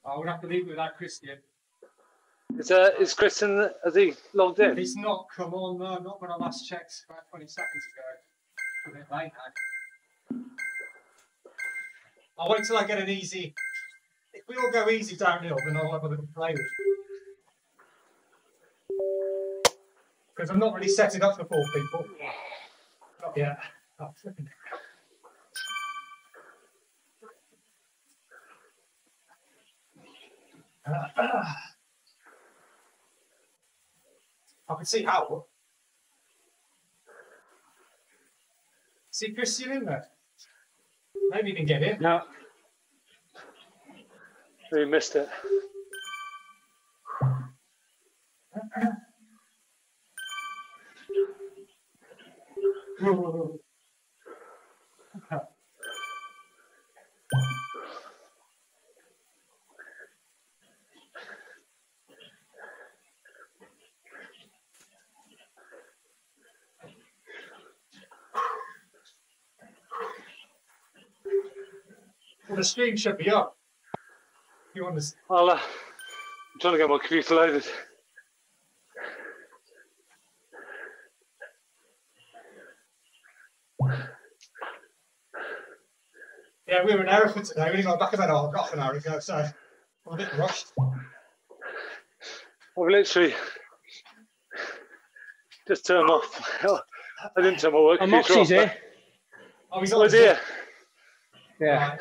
I would have to leave it without Christian. Is Christian, has he logged in? He's not come on, no, not when I last checked about 20 seconds ago. A bit late now. I'll wait till I get an easy. If we all go easy downhill, then I'll have a little play with it. Because I'm not really set it up for 4 people. Not yet. Oh, flipping. I can see Hywel. See Christian in there. Maybe you can get in. No. We missed it. Well, the stream should be up. You want to? I'm trying to get my computer loaded. Yeah, we were in Hereford today. We only got back about half an hour ago, so I'm a bit rushed. I've literally just turned off. I didn't turn my work computer off. Here. Oh, he's Oh, dear. Yeah. Right.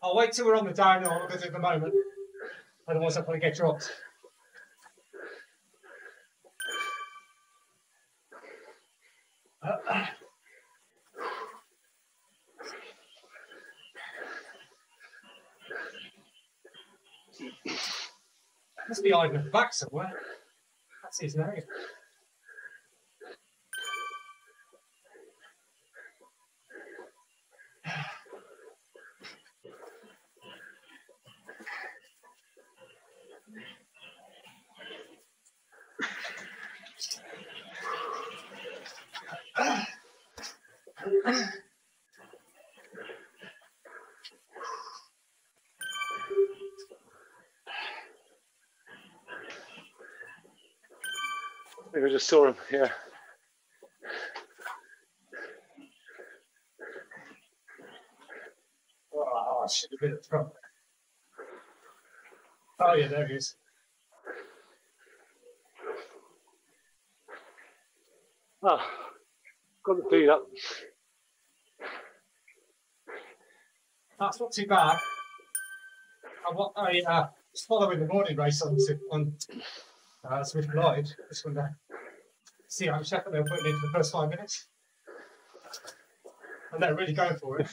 I'll wait till we're on the downhill because at the moment, otherwise I'm going to get dropped. Must be hiding at the back somewhere. That's his name. I think I just saw him, yeah. Oh, I should have been at the front. Oh yeah, there he is. Oh, got the feet up. That's not too bad. I was following the morning race on Zwift Live. This one there. See how much effort they were putting into the first 5 minutes. And they're really going for it.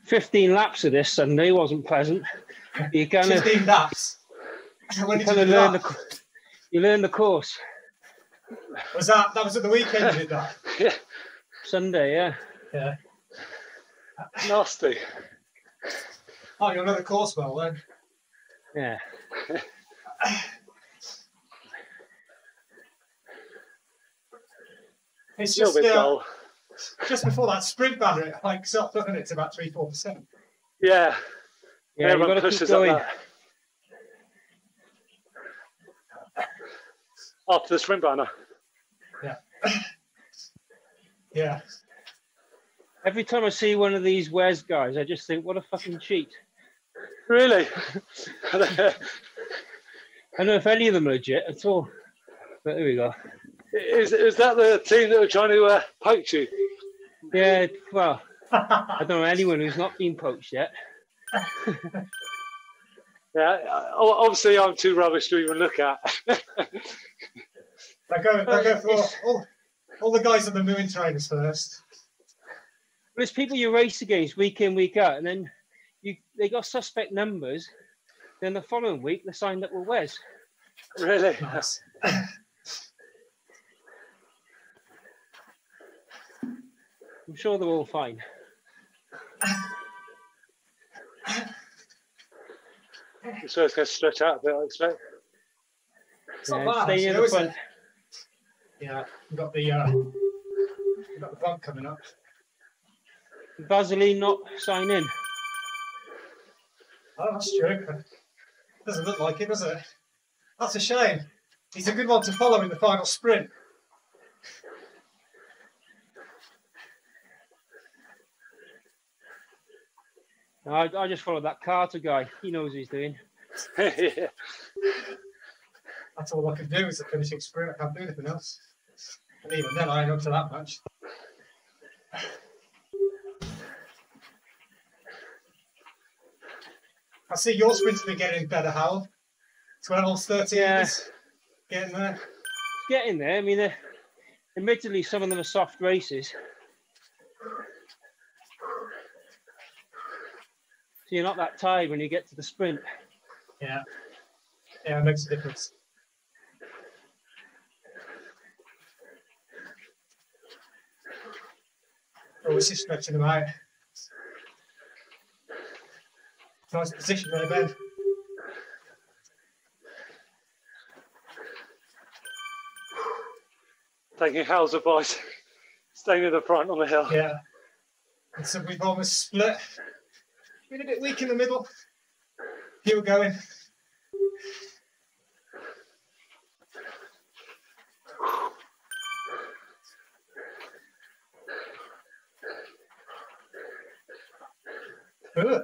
15 laps of this Sunday wasn't pleasant. You kind of 15 laps. When you did kind you of do that? you learn the course. Was that was at the weekend, did that? Yeah. Sunday, yeah. Yeah. Nasty. Oh, you're another course well then. Yeah. It's A little just bit dull. just before that sprint banner, it hikes up, doesn't it, to about 3-4%. Yeah. Yeah, you've Everyone got to keep pushes up going. that. After the sprint banner. Yeah. Yeah. Every time I see one of these Wes guys, I just think, what a fucking cheat. Really? I don't know if any of them are legit at all. But there we go. Is that the team that were trying to poach you? Yeah, well, I don't know anyone who's not been poached yet. Yeah, obviously I'm too rubbish to even look at. They go for all the guys on the mooing trainers first. But it's people you race against week in, week out, and then they got suspect numbers. Then the following week they signed up with Wes. Really? Nice. I'm sure they're all fine. This one's going to stretch out a bit, I expect. It's not bad, stay near actually, the is front. it? Yeah, we've got the bump coming up. Vaseline not sign in. Oh, that's true. Doesn't look like it, does it? That's a shame. He's a good one to follow in the final sprint. I just followed that Carter guy. He knows what he's doing. Yeah. That's all I can do is the finishing sprint. I can't do anything else. And even then, I ain't up to that much. I see your sprints been getting better, Hywel. 12, 13, Yeah. getting there. Getting there. I mean, admittedly, some of them are soft races. So you're not that tired when you get to the sprint. Yeah. Yeah, it makes a difference. Always just stretching them out. Nice position there, Ben. Taking Hal's advice, staying at the front on the hill. Yeah. And so we've almost split. Been a bit weak in the middle. Keep going. Good.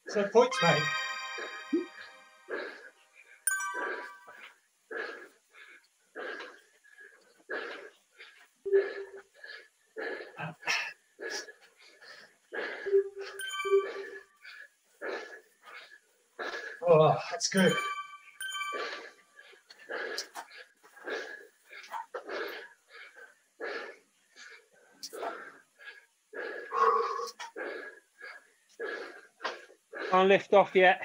So points, mate. Oh, that's good. Can't lift off yet.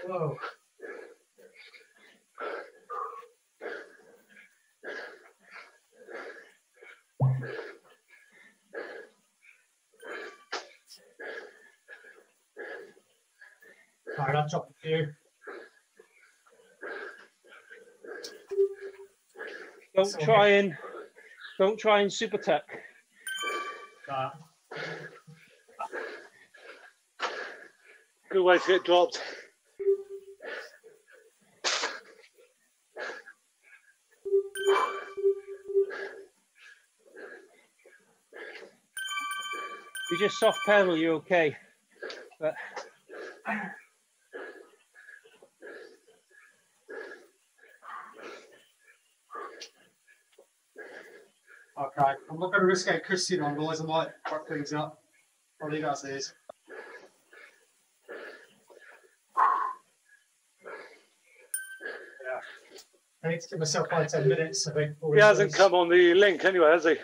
Whoa. Alright, I'll drop a few. Don't try and super tuck. Good way to get dropped. You just soft pedal, you're okay. But Okay, I'm not going to risk getting Christian on, otherwise I might fuck things up. I'll leave as is. Yeah. I need to give myself 5-10 minutes, I think. He hasn't come on the link anyway, has he?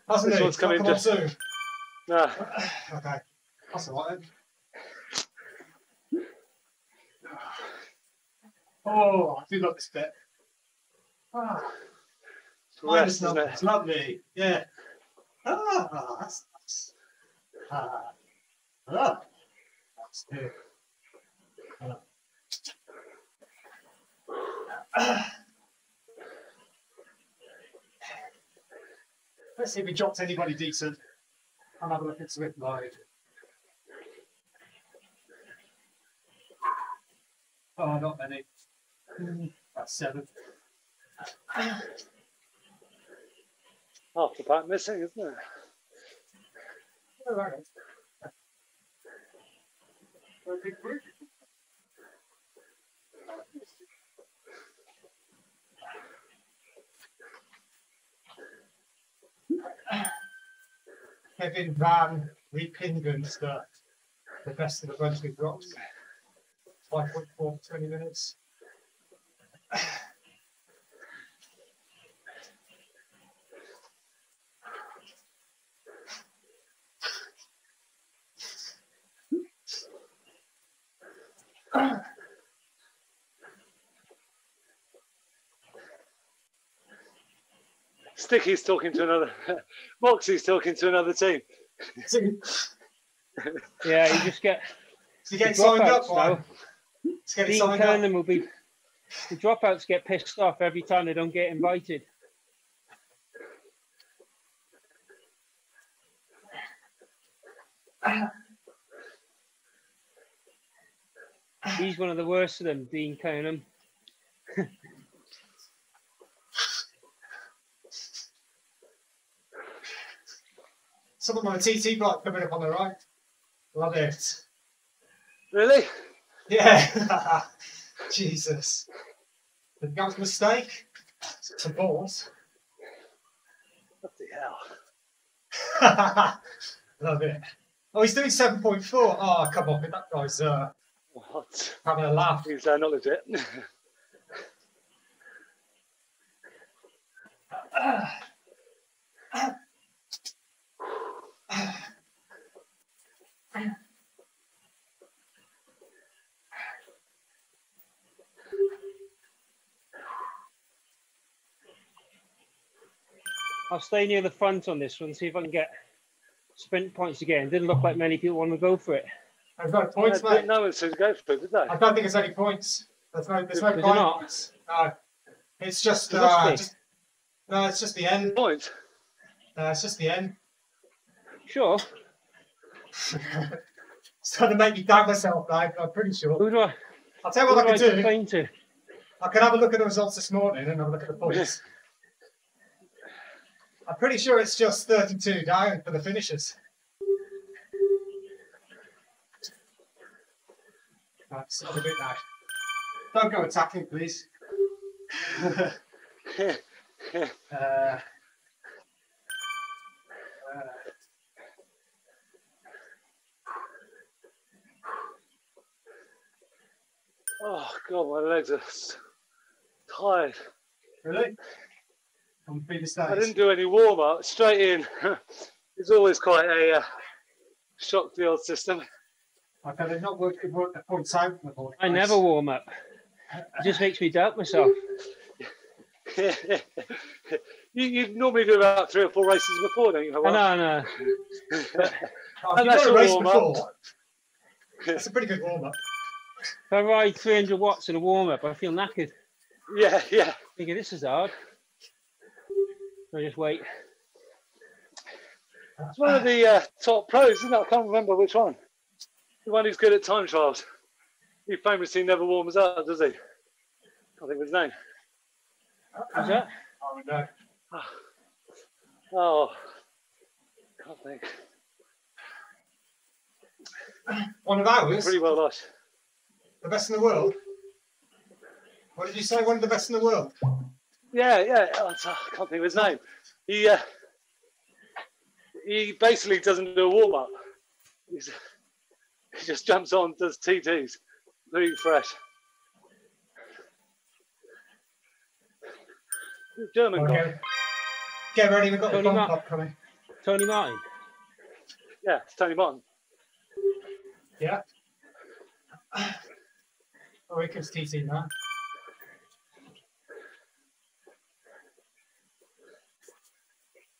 Hasn't This he? one's coming Come on just- soon. Nah. Okay, that's all right then. Oh, I do love this bit. Ah, Rest, isn't it's it? lovely. Yeah. Ah, that's nice. That's good. Let's see if we dropped anybody decent. I'll have a look at ZWIFT live. Oh, not many. That's 7. Half the pack missing, isn't it? Oh, right. A big group. Kevin Van Repingen's the best of the bunch we've dropped. 5.4 for 20 minutes. Sticky's talking to another. Moxie's talking to another team. yeah, you just get So you get signed up, dropouts now. Let's get it Dean signed up. Kernan will be. The dropouts get pissed off every time they don't get invited. He's one of the worst of them, Dean Kernan. Someone on a TT bike coming up on the right. Love it. Really? Yeah. Jesus. That was a mistake. It's a balls. What the hell? Love it. Oh, he's doing 7.4. Oh, come on. That guy's What? having a laugh. He's not legit. I'll stay near the front on this one, see if I can get sprint points again. Didn't look like many people want to go for it. I've got points, mate. No one said go for it, did they? I don't think there's any points. There's no Is there not? points. No. It's just, There must be. no, it's just the end. Points. It's just the end. Sure. It's trying to make me doubt myself, like, I'm pretty sure. Who do I, I'll tell you who what I do can I do. complain to? I can have a look at the results this morning and have a look at the points. I'm pretty sure it's just 32 down for the finishers. Right, stop a bit now. Don't go attacking, please. Oh God, my legs are tired. Really? On the previous days. I didn't do any warm up. Straight in. It's always quite a shock to the old system. Okay, they've not worked the points out. I never warm up. It just makes me doubt myself. you normally do about 3 or 4 races before, don't you? Oh, no. If And you've that's got a your race warm-up. before, that's a pretty good warm-up. If I ride 300 watts in a warm up, I feel knackered. Yeah. Thinking this is hard. I just wait. It's one of the top pros, isn't it? I can't remember which one. The one who's good at time trials. He famously never warms up, does he? I can't think of his name. Is that? Oh, no. Oh, can't think. One of ours? Pretty well lost. The best in the world? What did you say? One of the best in the world? Yeah. Oh, I can't think of his name. He basically doesn't do a warm up. He just jumps on, does TTs, really fresh. German guy. Okay. Get ready, we've got the Tony bump Martin. up coming. Tony Martin. Yeah, it's Tony Martin. Yeah. Oh, here comes TT now.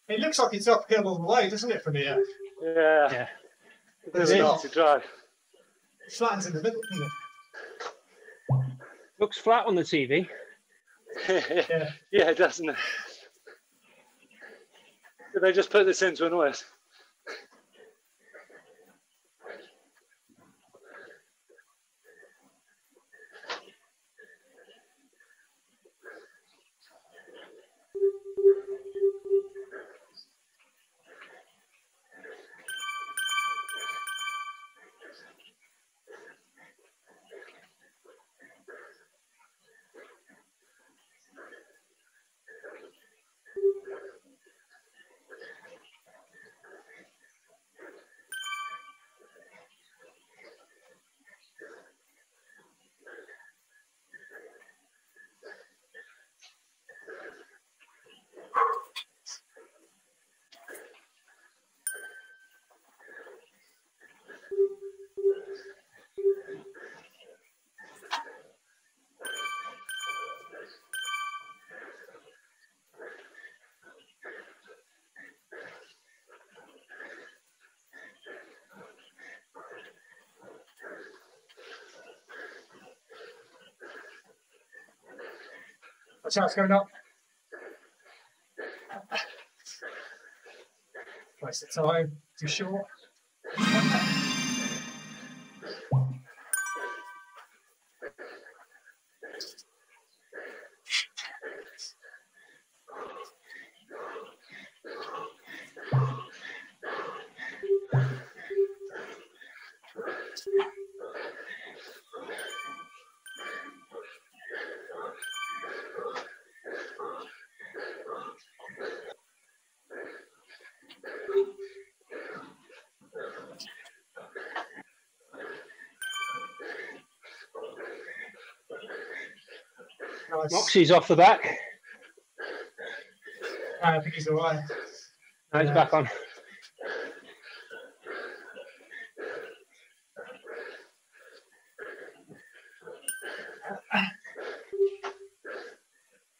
It looks like it's uphill all the way, doesn't it, from here? Yeah. There's It's not. to drive. It flattens in the middle, doesn't it? Looks flat on the TV. Yeah, doesn't it? Did they just put this in to annoy us? Watch out, it's going up. Waste of time, too short. Nice. Moxie's off the back. I think he's all right. No, he's back on.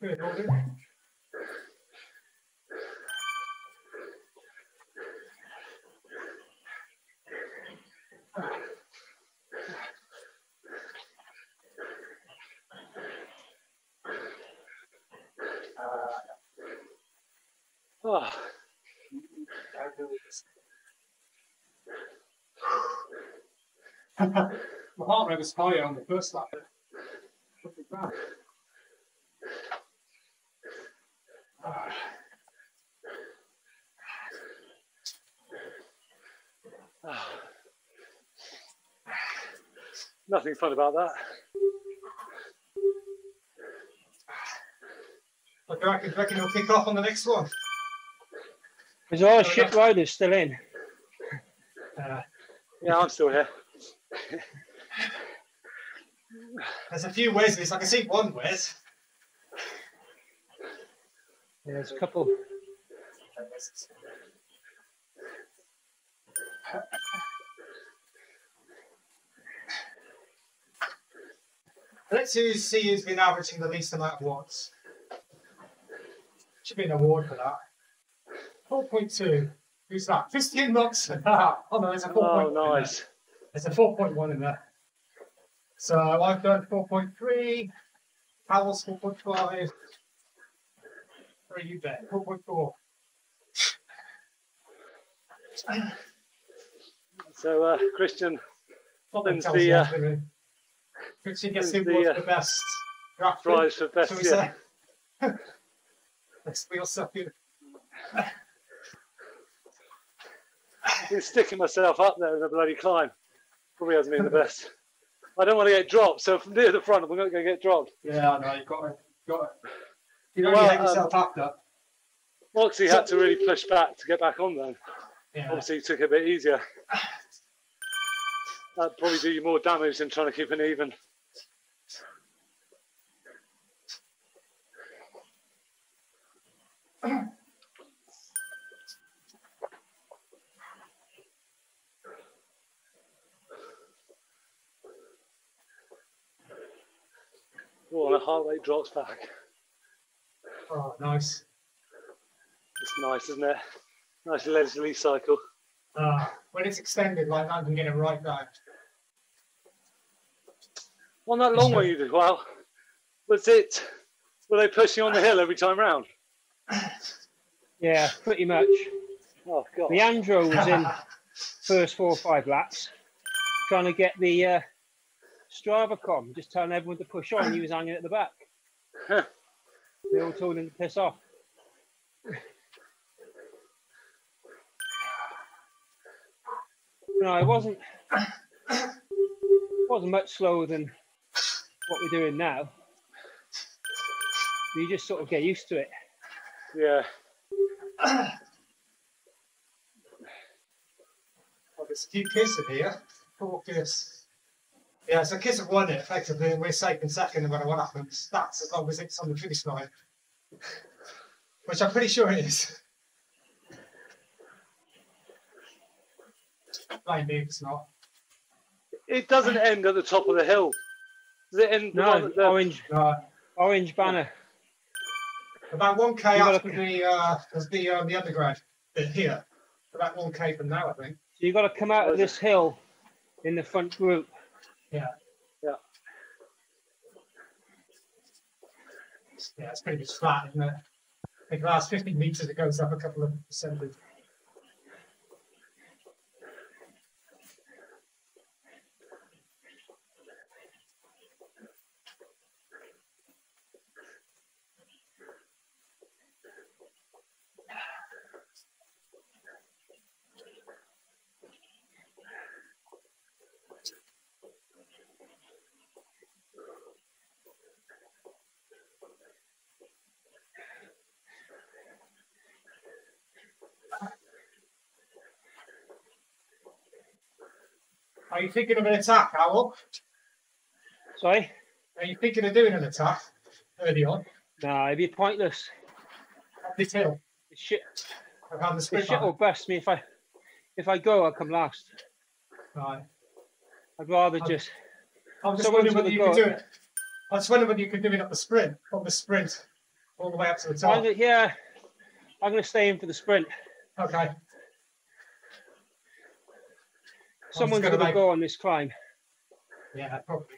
Good, hold it. Oh. My heart rate was higher on the first lap. Nothing fun about that. I reckon he'll kick off on the next one. There's all ship riders still in. Yeah, I'm still here. There's a few Wesleys. I can see one Wes. Yeah, there's a couple. Let's see who's been averaging the least amount of watts. Should be an award for that. 4.2. Who's that? Christian Moxon. Oh no, there's a 4.1. Oh, nice. There's a 4.1 in there. So I've done 4.3. Hywel's 4.5. Where are you bet? 4.4. So Christian wins Christian gets the best draft prize for best. Yeah. Let's wheel sucking. Been sticking myself up there in the bloody climb. Probably hasn't been the best. I don't want to get dropped, so from near the front, I'm not going to get dropped. Yeah, I know, you've got to. You don't get yourself packed up. Moxie had to really push back to get back on then. Yeah. Obviously, he took it a bit easier. That'd probably do you more damage than trying to keep an even. Oh, and the heart rate drops back. Oh, nice. It's nice, isn't it? Nice leisurely cycle. When it's extended like that, you can get it right down. On that long one you did, well, were they pushing on the hill every time round? Yeah, pretty much. Oh, God. Leandro was in first 4 or 5 laps, trying to get the Stravacom, just telling everyone to push on. He was hanging at the back. Huh. They all told him to piss off. No, it wasn't much slower than what we're doing now. You just sort of get used to it. Yeah. Oh, there's a few kisses here. 4 kiss. Yeah, so Kiss have won it effectively, and we're safe in second no matter what happens. That's as long as it's on the finish line. Which I'm pretty sure it is. Maybe it's not. It doesn't end at the top of the hill. Does it end? No, orange banner. About 1k after the underground bit here. About 1k from now, I think. So you've got to come out of this hill in the front group. Yeah. Yeah. Yeah, it's pretty much flat, isn't it? I think the last 50 metres it goes up a couple of percentage. Are you thinking of an attack, Hywel? Sorry? Are you thinking of doing an attack early on? No, it'd be pointless. Up this hill? The shit, I've had the the sprint shit will bust me if I go. I'll come last. Right. I'd rather just. I'm just Someone's wondering whether gonna you go could do it. I just wondering whether you could do it up the sprint, from the sprint all the way up to the top. Yeah, I'm going to stay in for the sprint. Okay. Someone's going to go on this climb. Yeah, probably.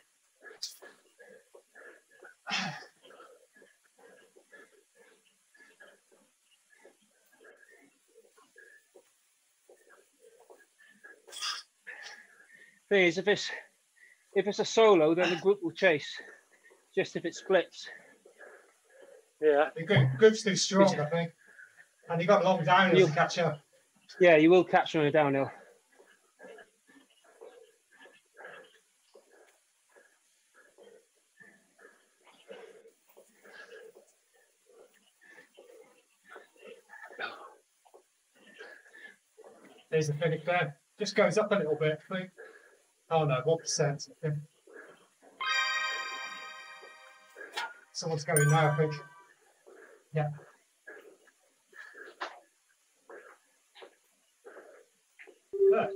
Thing is, if it's a solo, then the group will chase. Just if it splits. Yeah. The group's too strong, I think. And you've got long downhills to catch up. Yeah, you will catch on a downhill. There's the finish there. Just goes up a little bit, I think. Oh no, 1%. I think. Someone's going now, I think. Yeah. Good.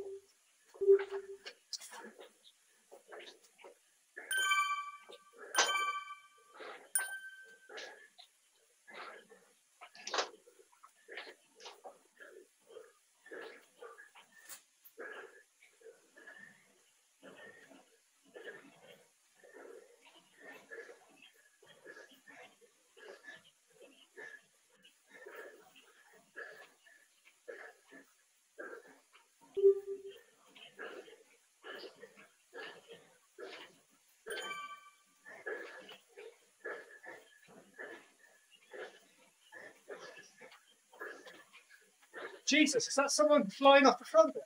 Jesus, is that someone flying off the front there?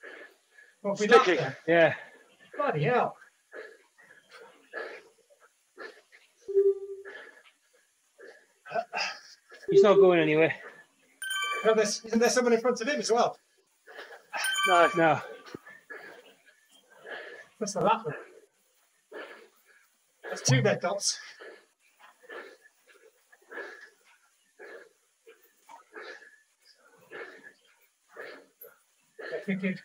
What, we left there? Yeah. Bloody hell. He's not going anywhere. No, isn't there someone in front of him as well? No. No. What's the lap? There's 2 red dots. Thinking.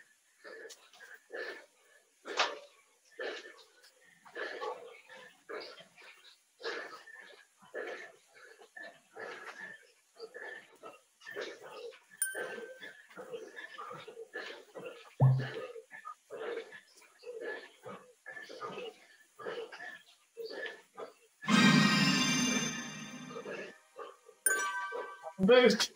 Moved.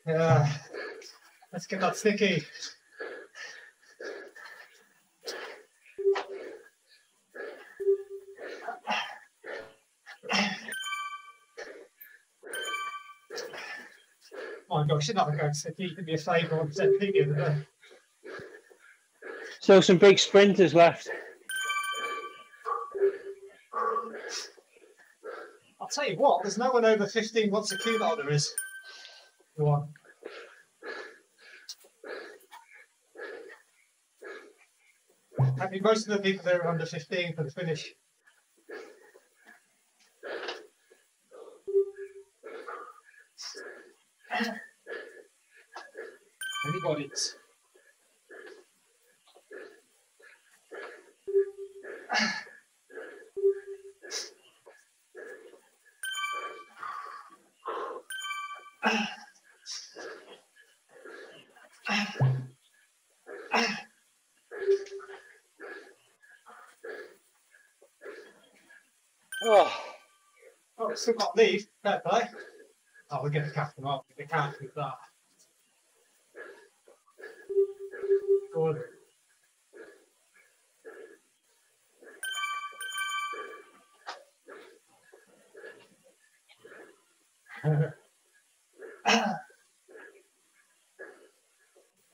Yeah. Let's get that sticky. Oh my gosh, you're not going sticky. You could be a favour on ZWIFT the other day. So some big sprinters left. I'll tell you what, there's no one over 15 watts a kilowatt there is. Go on. I think most of the people there are under 15 for the finish. Anybody's. Oh, it's still got leave. Fair play. Oh, we're going to cast them off. They can't do that. Good.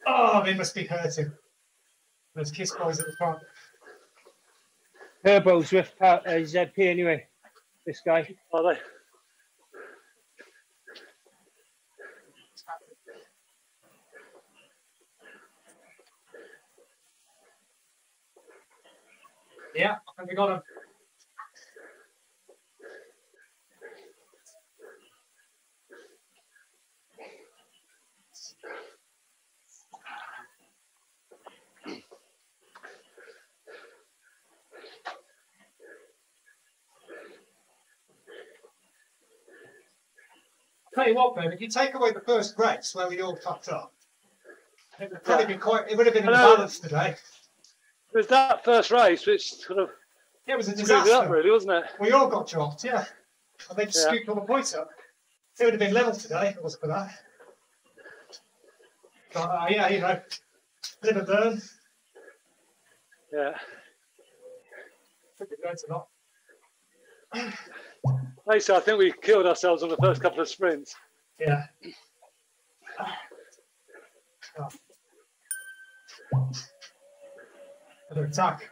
Oh, they must be hurting. Those kiss boys at the front. Turbo ZWIFT ZP anyway. This guy. Are they? Yeah, I think we got him. Tell you what, Ben, if you take away the first race where we all fucked up, it would have probably been quite. It would have been in balance today. It was that first race which sort of Yeah, it was a screwed disaster. it up, really, wasn't it? We all got dropped, yeah. And they just scooped all the points up. It would have been level today if it wasn't for that. But, yeah, you know, live and learn. Yeah. Took it down to not. Lisa, I think we killed ourselves on the first couple of sprints. Yeah. Another attack.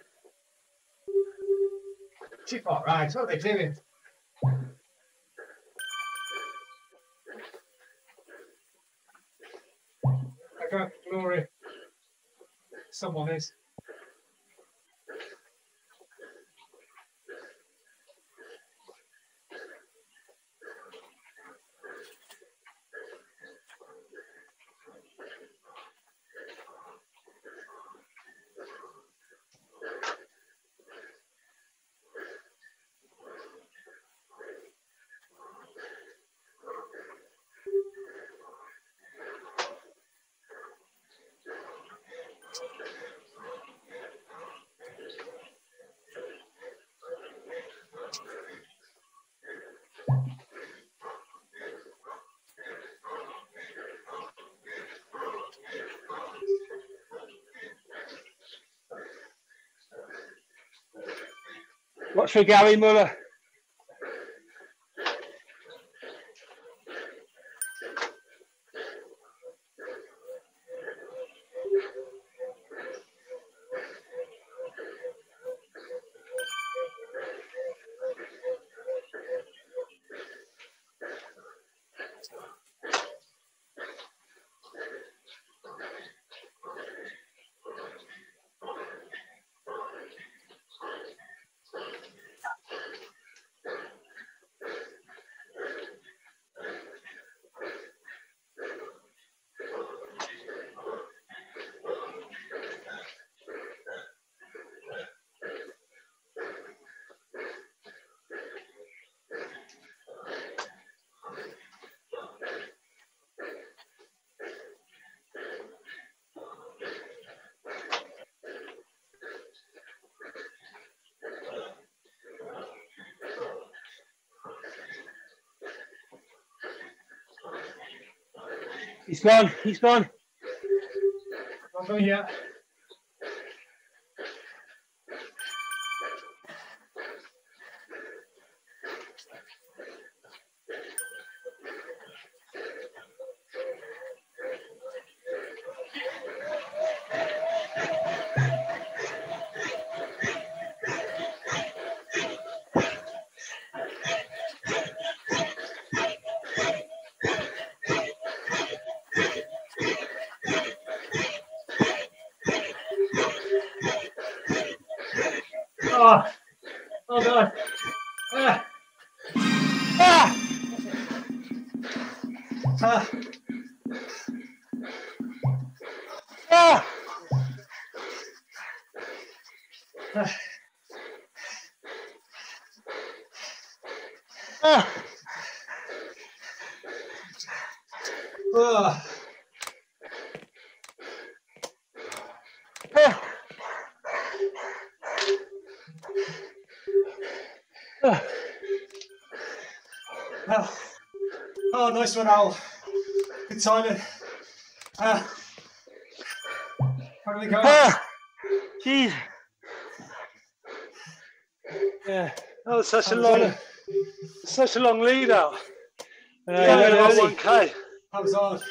Too far right. What are they doing? I got glory. Someone is. Watch for Gary Muller. He's gone. He's gone. Not done yet. Oh, nice one, Hywel. Good timing. How do we go? Jeez. Yeah. That was such a long lead out. Yeah, yeah, 1K. That was hard.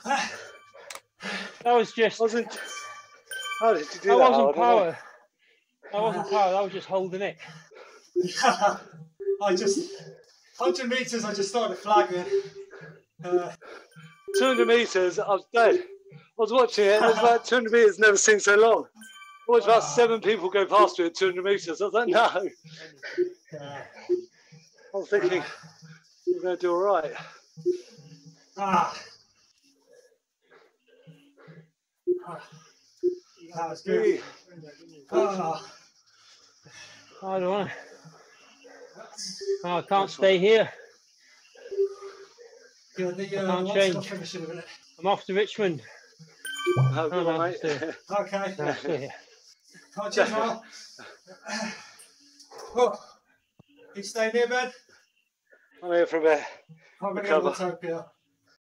That was just. How did you do that that? wasn't power. That wasn't power. That was just holding it. I just 100 meters. I just started flagging. 200 meters. I was dead. I was watching it. It was like 200 meters. Never seen so long. I watched about 7 people go past me at 200 meters. I was like, no. I was thinking, we're going to do all right. That was good. I don't want to. Oh, I can't stay here. Yeah, can't change. I'm off to Richmond. Oh, good on, mate. Okay. No, stay here. Can't change now. Oh, you staying here, Ben? I'm here for a bit. I'm going to go to Utopia.